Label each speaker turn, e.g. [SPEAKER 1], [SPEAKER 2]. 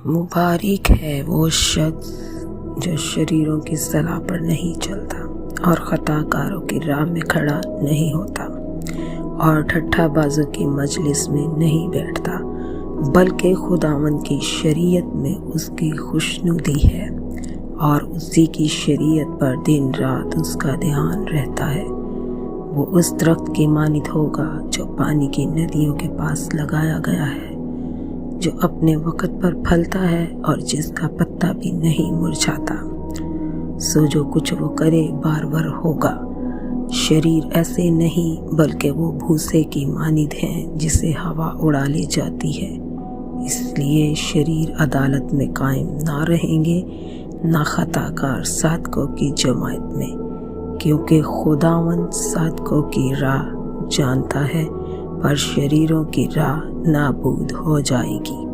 [SPEAKER 1] مبارک ہے وہ شخص جو شریروں کی صلاح پر نہیں چلتا اور خطا کاروں کی راہ میں کھڑا نہیں ہوتا اور ٹھٹھا بازوں کی مجلس میں نہیں بیٹھتا، بلکہ خداوند کی شریعت میں اس کی خوشنودی ہے اور اسی کی شریعت پر دن رات اس کا دھیان رہتا ہے۔ وہ اس درخت کی مانند ہوگا جو پانی کی ندیوں کے پاس لگایا گیا ہے، جو اپنے وقت پر پھلتا ہے اور جس کا پتا بھی نہیں مرجھاتا۔ سو جو کچھ وہ کرے بارور ہوگا۔ شریر ایسے نہیں بلکہ وہ بھوسے کی مانند ہیں جسے ہوا اڑا لے جاتی ہے۔ اس لیے شریر عدالت میں قائم نہ رہیں گے، نہ خطا کار صادقوں کی جماعت میں، کیونکہ خداوند صادقوں کی راہ جانتا ہے، پر شریروں کی راہ نابود ہو جائے گی۔